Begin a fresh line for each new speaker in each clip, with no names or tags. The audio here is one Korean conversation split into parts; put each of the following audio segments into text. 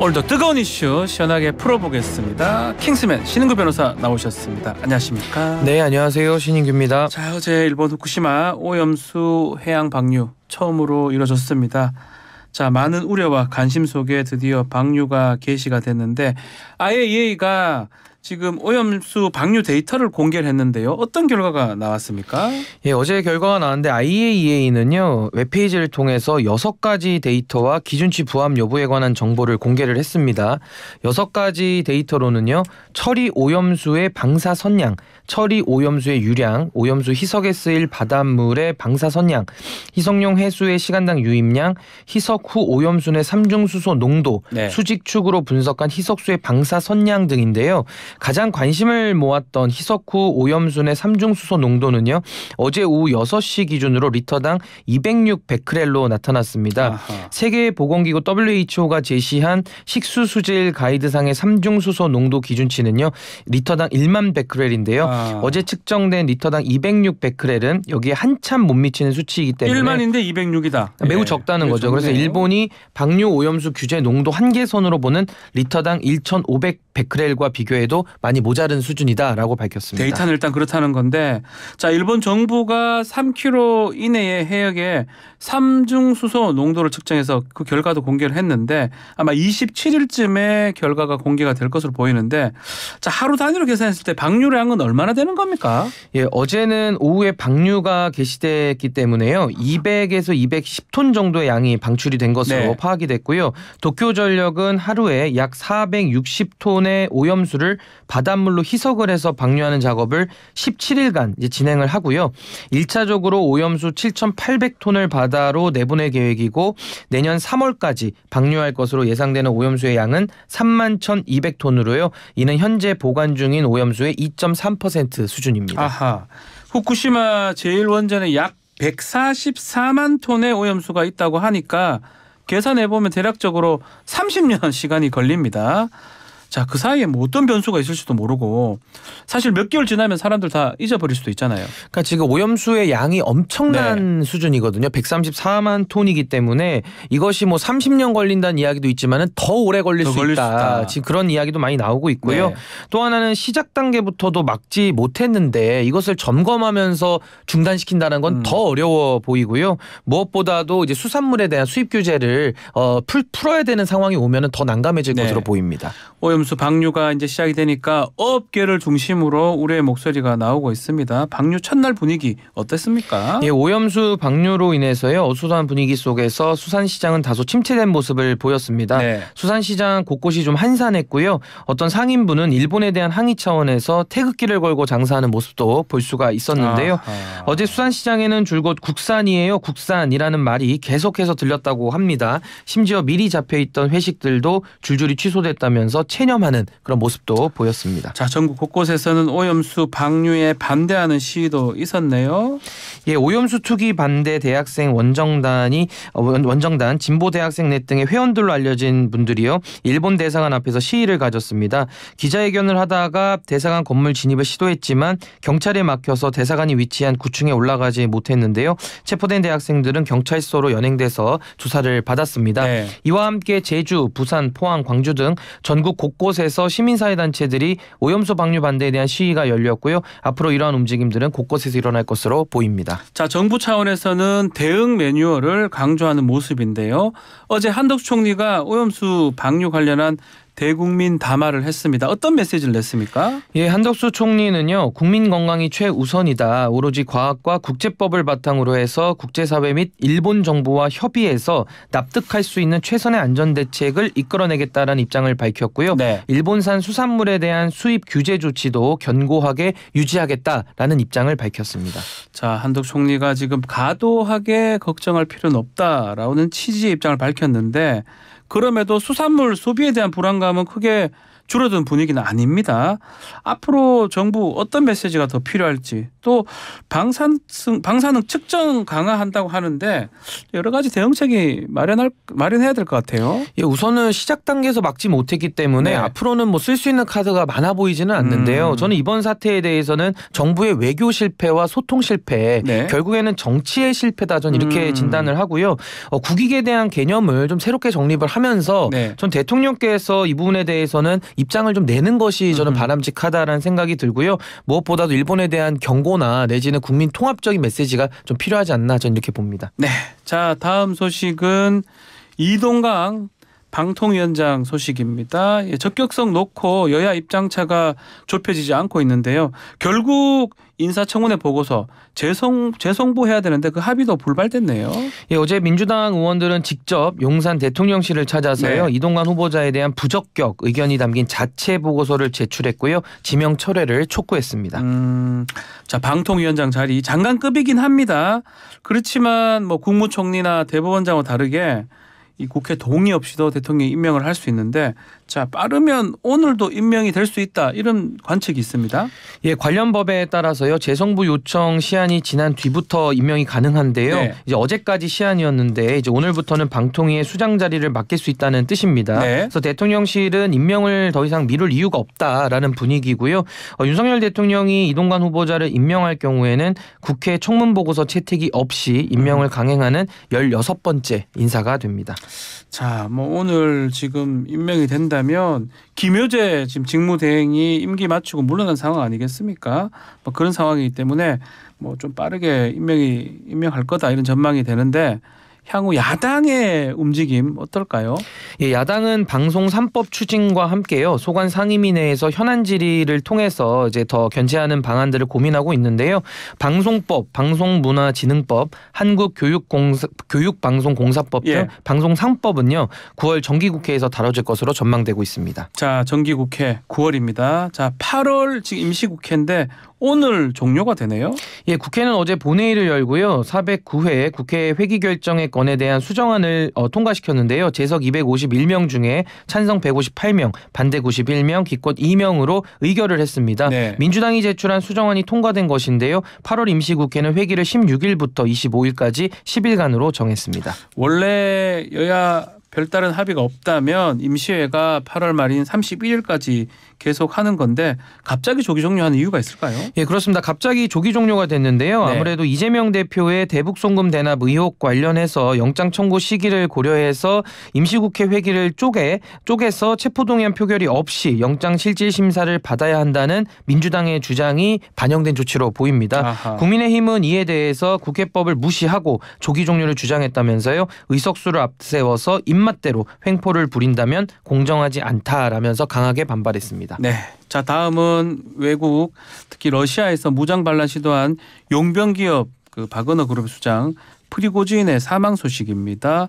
오늘도 뜨거운 이슈 시원하게 풀어보겠습니다. 킹스맨 신인규 변호사 나오셨습니다. 안녕하십니까?
네, 안녕하세요. 신인규입니다.
자, 어제 일본 후쿠시마 오염수 해양 방류 처음으로 이뤄졌습니다. 자, 많은 우려와 관심 속에 드디어 방류가 개시가 됐는데 IAEA가 지금 오염수 방류 데이터를 공개를 했는데요. 어떤 결과가 나왔습니까?
예, 어제 결과가 나왔는데 IAEA는요. 웹페이지를 통해서 6가지 데이터와 기준치 부합 여부에 관한 정보를 공개를 했습니다. 6가지 데이터로는요. 처리 오염수의 방사 선량, 처리 오염수의 유량, 오염수 희석에 쓰일 바닷물의 방사 선량, 희석용 해수의 시간당 유입량, 희석 후 오염수 내 삼중수소 농도, 수직축으로 분석한 희석수의 방사 선량 등인데요. 가장 관심을 모았던 희석 후 오염수 내 삼중수소 농도는요. 어제 오후 6시 기준으로 리터당 206 베크렐로 나타났습니다. 아하. 세계보건기구 WHO가 제시한 식수수질 가이드상의 삼중수소 농도 기준치는요. 리터당 1만 베크렐인데요. 어제 측정된 리터당 206 베크렐은 여기에 한참 못 미치는 수치이기 때문에
1만인데 206이다.
매우 적다는 거죠. 그래서 일본이 방류 오염수 규제 농도 한계선으로 보는 리터당 1,500 베크렐과 비교해도 많이 모자른 수준이다라고 밝혔습니다.
데이터는 일단 그렇다는 건데, 자, 일본 정부가 3km 이내의 해역에 삼중수소 농도를 측정해서 그 결과도 공개를 했는데 아마 27일쯤에 결과가 공개가 될 것으로 보이는데, 자, 하루 단위로 계산했을 때 방류량은 얼마나 되는 겁니까?
예, 어제는 오후에 방류가 개시됐기 때문에요. 200에서 210톤 정도의 양이 방출이 된 것으로 파악이 됐고요. 도쿄전력은 하루에 약 460톤의 오염수를 바닷물로 희석을 해서 방류하는 작업을 17일간 이제 진행을 하고요. 1차적으로 오염수 7,800톤을 바다로 내보낼 계획이고 내년 3월까지 방류할 것으로 예상되는 오염수의 양은 31,200톤으로요. 이는 현재 보관 중인 오염수의 2.3% 수준입니다.
아하. 후쿠시마 제1원전에 약 144만 톤의 오염수가 있다고 하니까 계산해보면 대략적으로 30년 시간이 걸립니다. 자, 그 사이에 뭐 어떤 변수가 있을지도 모르고 사실 몇 개월 지나면 사람들 다 잊어버릴 수도 있잖아요.
그러니까 지금 오염수의 양이 엄청난 수준이거든요. 134만 톤이기 때문에 이것이 뭐 30년 걸린다는 이야기도 있지만은 더 오래 걸릴 수 있다. 지금 그런 이야기도 많이 나오고 있고요. 또 하나는 시작 단계부터도 막지 못했는데 이것을 점검하면서 중단시킨다는 건 더 어려워 보이고요. 무엇보다도 이제 수산물에 대한 수입 규제를 풀어야 되는 상황이 오면은 더 난감해질 것으로 보입니다.
오염수 방류가 이제 시작이 되니까 업계를 중심으로 우려의 목소리가 나오고 있습니다. 방류 첫날 분위기 어땠습니까?
예, 오염수 방류로 인해서요. 어수선한 분위기 속에서 수산시장은 다소 침체된 모습을 보였습니다. 수산시장 곳곳이 좀 한산했고요. 어떤 상인분은 일본에 대한 항의 차원에서 태극기를 걸고 장사하는 모습도 볼 수가 있었는데요. 어제 수산시장에는 줄곧 국산이에요. 국산이라는 말이 계속해서 들렸다고 합니다. 심지어 미리 잡혀있던 회식들도 줄줄이 취소됐다면서 체념하는 그런 모습도 보였습니다.
자, 전국 곳곳에서는 오염수 방류에 반대하는 시위도 있었네요.
예, 오염수 투기 반대 대학생 원정단 진보 대학생넷 등의 회원들로 알려진 분들이요. 일본 대사관 앞에서 시위를 가졌습니다. 기자회견을 하다가 대사관 건물 진입을 시도했지만 경찰에 막혀서 대사관이 위치한 9층에 올라가지 못했는데요. 체포된 대학생들은 경찰서로 연행돼서 조사를 받았습니다. 이와 함께 제주, 부산, 포항, 광주 등 전국 곳곳에서 시민사회단체들이 오염수 방류 반대에 대한 시위가 열렸고요. 앞으로 이러한 움직임들은 곳곳에서 일어날 것으로 보입니다.
자, 정부 차원에서는 대응 매뉴얼을 강조하는 모습인데요. 어제 한덕수 총리가 오염수 방류 관련한 대국민 담화를 했습니다. 어떤 메시지를 냈습니까?
예, 한덕수 총리는요. 국민 건강이 최우선이다. 오로지 과학과 국제법을 바탕으로 해서 국제사회 및 일본 정부와 협의해서 납득할 수 있는 최선의 안전대책을 이끌어내겠다라는 입장을 밝혔고요. 일본산 수산물에 대한 수입 규제 조치도 견고하게 유지하겠다라는 입장을 밝혔습니다.
자, 한덕수 총리가 지금 과도하게 걱정할 필요는 없다라는 취지의 입장을 밝혔는데 그럼에도 수산물 소비에 대한 불안감은 크게 줄어든 분위기는 아닙니다. 앞으로 정부 어떤 메시지가 더 필요할지 또 방사능 측정 강화한다고 하는데 여러 가지 대응책이 마련해야 될 것 같아요.
예, 우선은 시작 단계에서 막지 못했기 때문에
네.
앞으로는 뭐 쓸 수 있는 카드가 많아 보이지는 않는데요. 저는 이번 사태에 대해서는 정부의 외교 실패와 소통 실패,
네.
결국에는 정치의 실패다. 전 이렇게 진단을 하고요. 국익에 대한 개념을 좀 새롭게 정립을 하면서
네.
전 대통령께서 이 부분에 대해서는 입장을 좀 내는 것이 저는 바람직하다라는 생각이 들고요. 무엇보다도 일본에 대한 경고나 내지는 국민 통합적인 메시지가 좀 필요하지 않나 저는 이렇게 봅니다.
네. 자, 다음 소식은 이동강 방통위원장 소식입니다. 적격성 놓고 여야 입장차가 좁혀지지 않고 있는데요. 결국 인사청문회 보고서 재송부해야 되는데 그 합의도 불발됐네요.
예, 어제 민주당 의원들은 직접 용산 대통령실을 찾아서요.
네.
이동관 후보자에 대한 부적격 의견이 담긴 자체 보고서를 제출했고요. 지명 철회를 촉구했습니다.
자, 방통위원장 자리 장관급이긴 합니다. 그렇지만 뭐 국무총리나 대법원장과 다르게 이 국회 동의 없이도 대통령이 임명을 할 수 있는데 자, 빠르면 오늘도 임명이 될 수 있다 이런 관측이 있습니다.
예, 관련 법에 따라서요. 재송부 요청 시한이 지난 뒤부터 임명이 가능한데요.
네.
이제 어제까지 시한이었는데 이제 오늘부터는 방통위의 수장 자리를 맡길 수 있다는 뜻입니다.
네.
그래서 대통령실은 임명을 더 이상 미룰 이유가 없다라는 분위기고요. 윤석열 대통령이 이동관 후보자를 임명할 경우에는 국회 청문보고서 채택이 없이 임명을 강행하는 16번째 인사가 됩니다.
자, 뭐 오늘 지금 임명이 된다면 김효재 지금 직무대행이 임기 마치고 물러난 상황 아니겠습니까? 뭐 그런 상황이기 때문에 뭐 좀 빠르게 임명할 거다 이런 전망이 되는데 향후 야당의 움직임 어떨까요?
예, 야당은 방송 3법 추진과 함께요. 소관 상임위 내에서 현안 질의를 통해서 이제 더 견제하는 방안들을 고민하고 있는데요. 방송법, 방송문화진흥법, 한국교육방송공사법 등
예.
방송 3법은요. 9월 정기국회에서 다뤄질 것으로 전망되고 있습니다.
자, 정기국회 9월입니다. 자, 8월 지금 임시국회인데 오늘 종료가 되네요.
예, 국회는 어제 본회의를 열고요. 409회 국회 회기 결정의 건에 대한 수정안을 통과시켰는데요. 재석 251명 중에 찬성 158명, 반대 91명, 기권 2명으로 의결을 했습니다.
네.
민주당이 제출한 수정안이 통과된 것인데요. 8월 임시국회는 회기를 16일부터 25일까지 10일간으로 정했습니다.
원래 여야 별다른 합의가 없다면 임시회가 8월 말인 31일까지 계속하는 건데 갑자기 조기 종료하는 이유가 있을까요?
예, 그렇습니다. 갑자기 조기 종료가 됐는데요.
네.
아무래도 이재명 대표의 대북송금 대납 의혹 관련해서 영장 청구 시기를 고려해서 임시국회 회기를 쪼개서 체포동의안 표결이 없이 영장 실질 심사를 받아야 한다는 민주당의 주장이 반영된 조치로 보입니다.
아하.
국민의힘은 이에 대해서 국회법을 무시하고 조기 종료를 주장했다면서요. 의석수를 앞세워서 입맛대로 횡포를 부린다면 공정하지 않다라면서 강하게 반발했습니다.
네. 자, 다음은 외국 특히 러시아에서 무장 반란 시도한 용병 기업 그 바그너 그룹 수장 프리고진의 사망 소식입니다.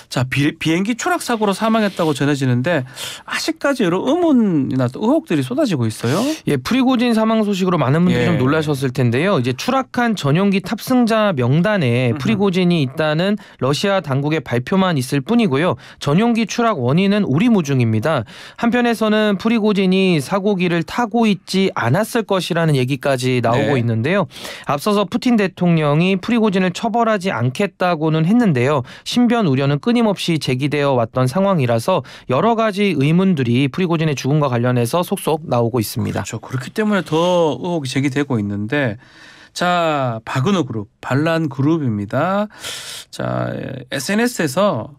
자, 비행기 추락 사고로 사망했다고 전해지는데 아직까지 여러 의문이나 또 의혹들이 쏟아지고 있어요.
예, 프리고진 사망 소식으로 많은 분들이
예.
좀 놀라셨을 텐데요. 이제 추락한 전용기 탑승자 명단에 프리고진이 있다는 러시아 당국의 발표만 있을 뿐이고요. 전용기 추락 원인은 오리무중입니다. 한편에서는 프리고진이 사고기를 타고 있지 않았을 것이라는 얘기까지 나오고
네.
있는데요. 앞서서 푸틴 대통령이 프리고진을 처벌하지 않겠다고는 했는데요. 신변 우려는 끊임없이 제기되어 왔던 상황이라서 여러 가지 의문들이 프리고진의 죽음과 관련해서 속속 나오고 있습니다.
그렇죠. 그렇기 때문에 더 의혹이 제기되고 있는데 자, 바그너 그룹, 반란 그룹입니다. 자, SNS에서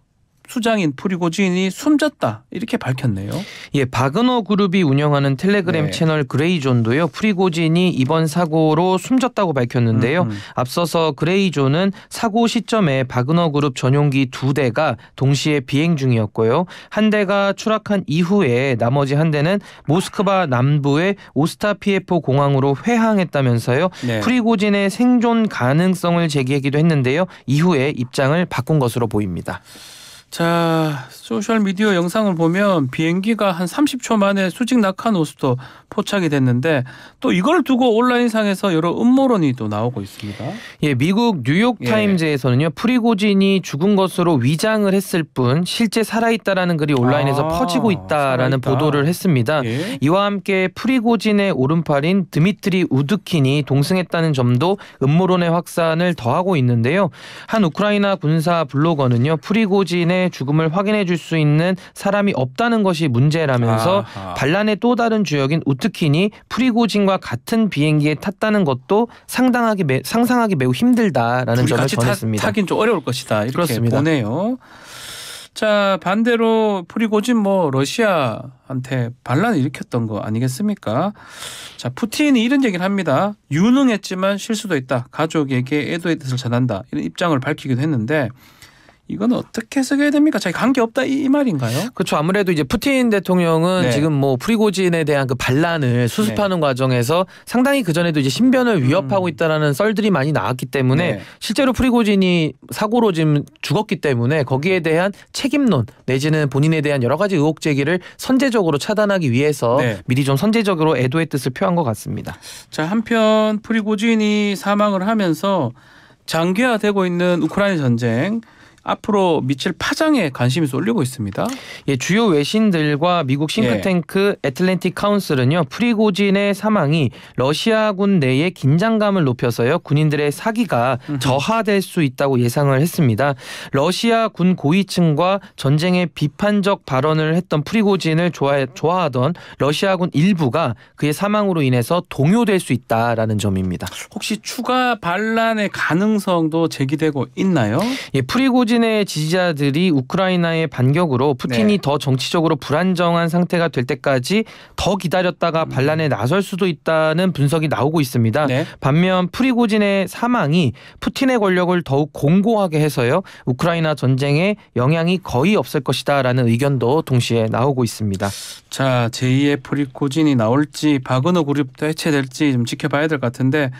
수장인 프리고진이 숨졌다 이렇게 밝혔네요.
예, 바그너 그룹이 운영하는 텔레그램
네.
채널 그레이존도요. 프리고진이 이번 사고로 숨졌다고 밝혔는데요. 앞서서 그레이존은 사고 시점에 바그너 그룹 전용기 2대가 동시에 비행 중이었고요. 한 대가 추락한 이후에 나머지 한 대는 모스크바 남부의 오스타피에포 공항으로 회항했다면서요.
네.
프리고진의 생존 가능성을 제기하기도 했는데요. 이후에 입장을 바꾼 것으로 보입니다.
자, 소셜미디어 영상을 보면 비행기가 한 30초 만에 수직 낙하 모습도 포착이 됐는데 또 이걸 두고 온라인상에서 여러 음모론이 또 나오고 있습니다.
예, 미국 뉴욕타임즈에서는요. 프리고진이 죽은 것으로 위장을 했을 뿐 실제 살아있다라는 글이 온라인에서 퍼지고 있다라는
살아있다.
보도를 했습니다.
예.
이와 함께 프리고진의 오른팔인 드미트리 우드킨이 동승했다는 점도 음모론의 확산을 더하고 있는데요. 한 우크라이나 군사 블로거는요. 프리고진의 죽음을 확인해 줄 수 있는 사람이 없다는 것이 문제라면서
아하.
반란의 또 다른 주역인 우트킨이 프리고진과 같은 비행기에 탔다는 것도 상상하기 매우 힘들다라는
둘이
점을
같이
전했습니다.
타긴 좀 어려울 것이다. 이렇게
그렇습니다.
보네요. 자, 반대로 프리고진 러시아한테 반란을 일으켰던 거 아니겠습니까? 자, 푸틴이 이런 얘기를 합니다. 유능했지만 실수도 있다. 가족에게 애도의 뜻을 전한다. 이런 입장을 밝히기도 했는데 이건 어떻게 해석해야 됩니까? 자기 관계없다 이 말인가요?
그렇죠. 아무래도 이제 푸틴 대통령은
네.
지금 프리고진에 대한 그 반란을 수습하는 과정에서 상당히 그 전에도 이제 신변을 위협하고 있다라는 썰들이 많이 나왔기 때문에
네.
실제로 프리고진이 사고로 지금 죽었기 때문에 거기에 대한 책임론 내지는 본인에 대한 여러 가지 의혹 제기를 선제적으로 차단하기 위해서
네.
미리 좀 선제적으로 애도의 뜻을 표한 것 같습니다.
자, 한편 프리고진이 사망을 하면서 장기화되고 있는 우크라이나 전쟁 앞으로 미칠 파장에 관심이 쏠리고 있습니다.
예, 주요 외신들과 미국 싱크탱크 애틀랜틱 카운슬은요. 프리고진의 사망이 러시아군 내의 긴장감을 높여서요. 군인들의 사기가 저하될 수 있다고 예상을 했습니다. 러시아 군 고위층과 전쟁에 비판적 발언을 했던 프리고진을 좋아하던 러시아군 일부가 그의 사망으로 인해서 동요될 수 있다라는 점입니다.
혹시 추가 반란의 가능성도 제기되고 있나요?
예, 프리고진의 지지자들이 우크라이나의 반격으로 푸틴이
네.
더 정치적으로 불안정한 상태가 될 때까지 더 기다렸다가 반란에 나설 수도 있다는 분석이 나오고 있습니다.
네.
반면 프리고진의 사망이 푸틴의 권력을 더욱 공고하게 해서요. 우크라이나 전쟁에 영향이 거의 없을 것이다라는 의견도 동시에 나오고 있습니다.
자, 제2의 프리고진이 나올지 바그너 그룹도 해체될지 좀 지켜봐야 될 것 같은데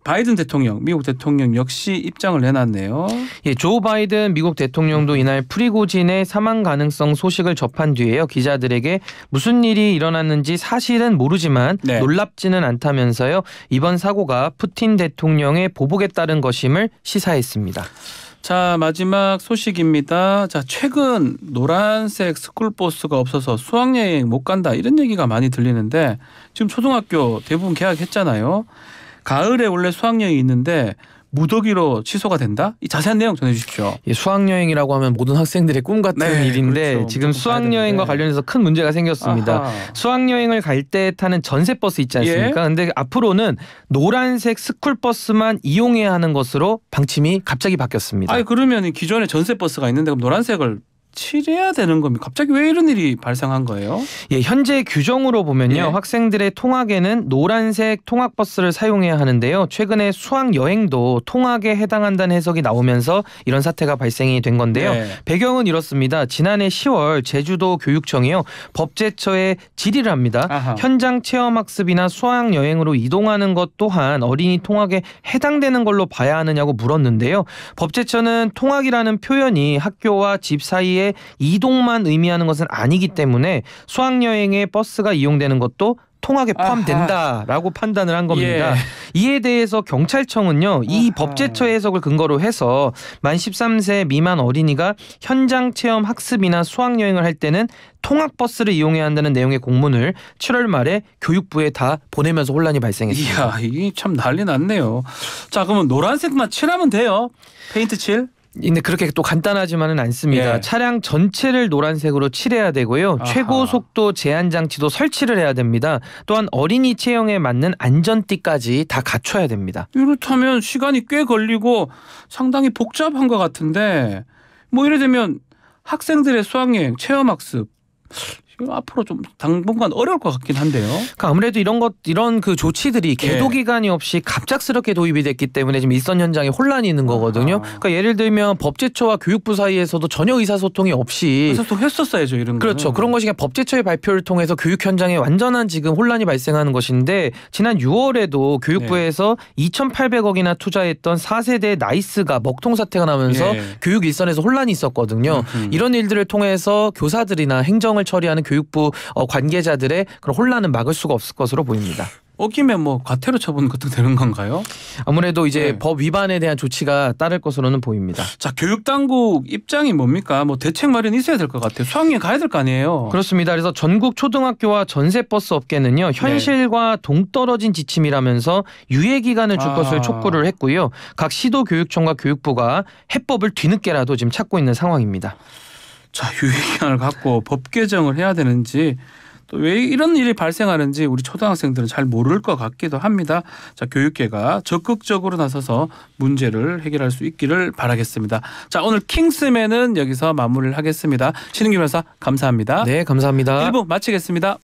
바이든 대통령, 미국 대통령 역시 입장을 내놨네요.
예, 조 바이든 미국 대통령도 이날 프리고진의 사망 가능성 소식을 접한 뒤에요. 기자들에게 무슨 일이 일어났는지 사실은 모르지만
네.
놀랍지는 않다면서요. 이번 사고가 푸틴 대통령의 보복에 따른 것임을 시사했습니다.
자, 마지막 소식입니다. 자, 최근 노란색 스쿨버스가 없어서 수학여행 못 간다 이런 얘기가 많이 들리는데 지금 초등학교 대부분 개학했잖아요. 가을에 원래 수학여행이 있는데 무더기로 취소가 된다? 이 자세한 내용 전해주십시오.
예, 수학여행이라고 하면 모든 학생들의 꿈 같은
네,
일인데
그렇죠.
지금
무조건 가야
수학여행과
되는데.
관련해서 큰 문제가 생겼습니다.
아하.
수학여행을 갈 때 타는 전세버스 있지 않습니까?
예.
근데 앞으로는 노란색 스쿨버스만 이용해야 하는 것으로 방침이 갑자기 바뀌었습니다.
아니 그러면 기존에 전세버스가 있는데 그럼 노란색을 칠해야 되는 겁니까? 갑자기 왜 이런 일이 발생한 거예요?
예, 현재 규정으로 보면요.
예.
학생들의 통학에는 노란색 통학버스를 사용해야 하는데요. 최근에 수학여행도 통학에 해당한다는 해석이 나오면서 이런 사태가 발생이 된 건데요.
네.
배경은 이렇습니다. 지난해 10월 제주도 교육청이요. 법제처에 질의를 합니다.
아하.
현장 체험학습이나 수학여행으로 이동하는 것 또한 어린이 통학에 해당되는 걸로 봐야 하느냐고 물었는데요. 법제처는 통학이라는 표현이 학교와 집 사이에 이동만 의미하는 것은 아니기 때문에 수학여행에 버스가 이용되는 것도 통학에 포함된다라고 판단을 한 겁니다.
예.
이에 대해서 경찰청은요. 이
아하.
법제처 해석을 근거로 해서 만 13세 미만 어린이가 현장 체험 학습이나 수학여행을 할 때는 통학버스를 이용해야 한다는 내용의 공문을 7월 말에 교육부에 다 보내면서 혼란이 발생했습니다.
이야, 이게 참 난리 났네요. 자, 그러면 노란색만 칠하면 돼요? 페인트 칠?
근데 그렇게 또 간단하지만은 않습니다.
예.
차량 전체를 노란색으로 칠해야 되고요.
아하.
최고 속도 제한 장치도 설치를 해야 됩니다. 또한 어린이 체형에 맞는 안전띠까지 다 갖춰야 됩니다.
이렇다면 시간이 꽤 걸리고 상당히 복잡한 것 같은데 뭐 이래 되면 학생들의 수학여행, 체험학습 지금 앞으로 좀 당분간 어려울 것 같긴 한데요.
그러니까 아무래도 이런 그 조치들이 계도 기간이 없이 갑작스럽게 도입이 됐기 때문에 지금 일선 현장에 혼란이 있는 거거든요. 그러니까 예를 들면 법제처와 교육부 사이에서도 전혀 의사소통이 없이
그래서 또 했었어야죠 이런 거.
그렇죠. 그런 것이 그냥 법제처의 발표를 통해서 교육 현장에 완전한 지금 혼란이 발생하는 것인데 지난 6월에도 교육부에서 2,800억이나 투자했던 4세대 나이스가 먹통 사태가 나면서 교육 일선에서 혼란이 있었거든요. 이런 일들을 통해서 교사들이나 행정을 처리하는 교육부 관계자들의 그런 혼란은 막을 수가 없을 것으로 보입니다.
어기면 뭐 과태료 처분 같은 게 되는 건가요?
아무래도 이제 법 위반에 대한 조치가 따를 것으로는 보입니다.
자, 교육당국 입장이 뭡니까? 뭐 대책 마련이 있어야 될 것 같아요. 수학여행 가야 될 거 아니에요.
그렇습니다. 그래서 전국 초등학교와 전세버스 업계는요. 현실과 동떨어진 지침이라면서 유예 기간을 줄 것을 촉구를 했고요. 각 시도교육청과 교육부가 해법을 뒤늦게라도 지금 찾고 있는 상황입니다.
자, 유예 기간을 갖고 법 개정을 해야 되는지 또 왜 이런 일이 발생하는지 우리 초등학생들은 잘 모를 것 같기도 합니다. 자, 교육계가 적극적으로 나서서 문제를 해결할 수 있기를 바라겠습니다. 자, 오늘 킹스맨은 여기서 마무리를 하겠습니다. 신은규 변호사 감사합니다.
네, 감사합니다.
1부 마치겠습니다.